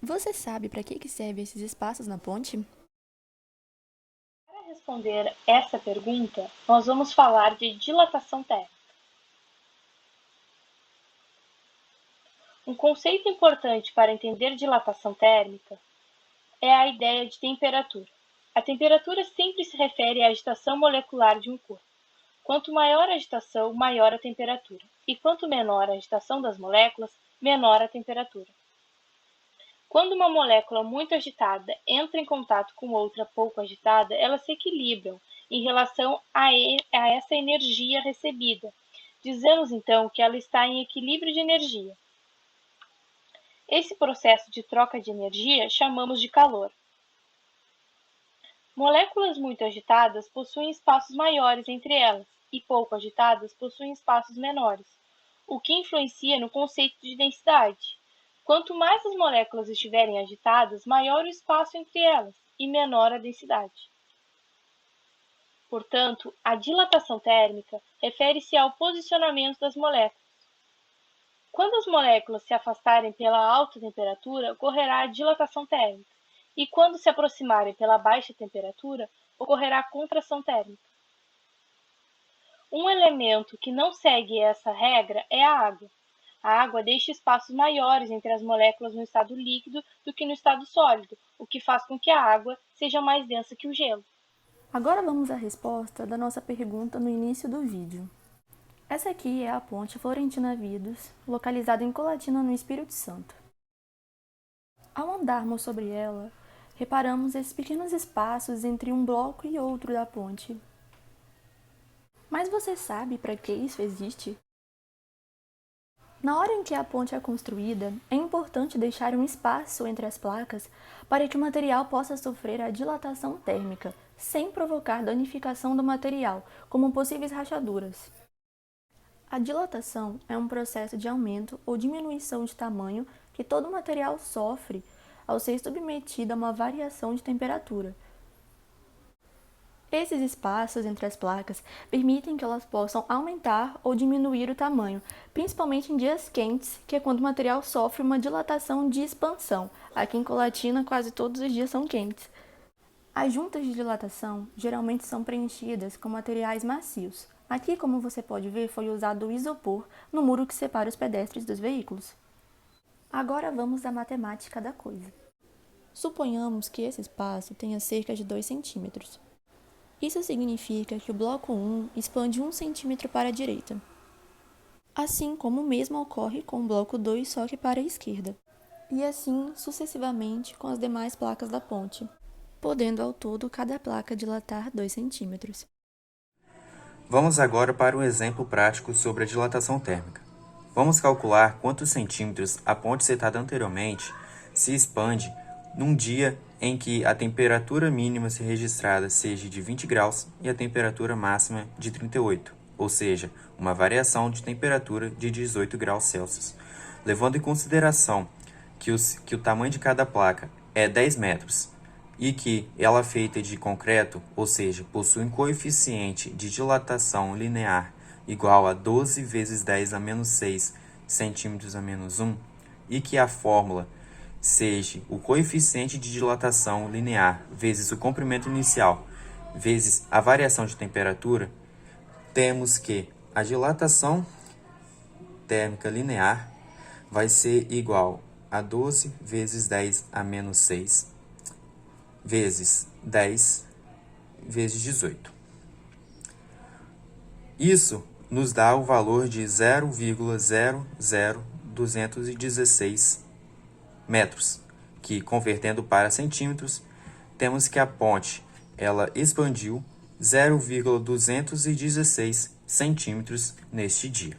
Você sabe para que servem esses espaços na ponte? Para responder essa pergunta, nós vamos falar de dilatação térmica. Um conceito importante para entender dilatação térmica é a ideia de temperatura. A temperatura sempre se refere à agitação molecular de um corpo. Quanto maior a agitação, maior a temperatura, e quanto menor a agitação das moléculas, menor a temperatura. Quando uma molécula muito agitada entra em contato com outra pouco agitada, elas se equilibram em relação a essa energia recebida. Dizemos então que ela está em equilíbrio de energia. Esse processo de troca de energia chamamos de calor. Moléculas muito agitadas possuem espaços maiores entre elas, e pouco agitadas possuem espaços menores, o que influencia no conceito de densidade. Quanto mais as moléculas estiverem agitadas, maior o espaço entre elas e menor a densidade. Portanto, a dilatação térmica refere-se ao posicionamento das moléculas. Quando as moléculas se afastarem pela alta temperatura, ocorrerá a dilatação térmica, e quando se aproximarem pela baixa temperatura, ocorrerá a contração térmica. Um elemento que não segue essa regra é a água. A água deixa espaços maiores entre as moléculas no estado líquido do que no estado sólido, o que faz com que a água seja mais densa que o gelo. Agora vamos à resposta da nossa pergunta no início do vídeo. Essa aqui é a ponte Florentina Vidos, localizada em Colatina, no Espírito Santo. Ao andarmos sobre ela, reparamos esses pequenos espaços entre um bloco e outro da ponte. Mas você sabe para que isso existe? Na hora em que a ponte é construída, é importante deixar um espaço entre as placas para que o material possa sofrer a dilatação térmica, sem provocar danificação do material, como possíveis rachaduras. A dilatação é um processo de aumento ou diminuição de tamanho que todo material sofre ao ser submetido a uma variação de temperatura. Esses espaços entre as placas permitem que elas possam aumentar ou diminuir o tamanho, principalmente em dias quentes, que é quando o material sofre uma dilatação de expansão. Aqui em Colatina, quase todos os dias são quentes. As juntas de dilatação geralmente são preenchidas com materiais macios. Aqui, como você pode ver, foi usado o isopor no muro que separa os pedestres dos veículos. Agora vamos à matemática da coisa. Suponhamos que esse espaço tenha cerca de 2 centímetros. Isso significa que o bloco 1 expande 1 centímetro para a direita, assim como o mesmo ocorre com o bloco 2, só que para a esquerda, e assim sucessivamente com as demais placas da ponte, podendo ao todo cada placa dilatar 2 centímetros. Vamos agora para um exemplo prático sobre a dilatação térmica. Vamos calcular quantos centímetros a ponte citada anteriormente se expande num dia em que a temperatura mínima se registrada seja de 20 graus e a temperatura máxima de 38, ou seja, uma variação de temperatura de 18 graus Celsius. Levando em consideração que o tamanho de cada placa é 10 metros e que ela é feita de concreto, ou seja, possui um coeficiente de dilatação linear igual a 12 vezes 10 a menos 6 centímetros a menos 1, e que a fórmula seja o coeficiente de dilatação linear vezes o comprimento inicial vezes a variação de temperatura, temos que a dilatação térmica linear vai ser igual a 12 vezes 10 a menos 6 vezes 10 vezes 18. Isso nos dá o valor de 0,00216 metros, que, convertendo para centímetros, temos que a ponte ela expandiu 0,216 centímetros neste dia.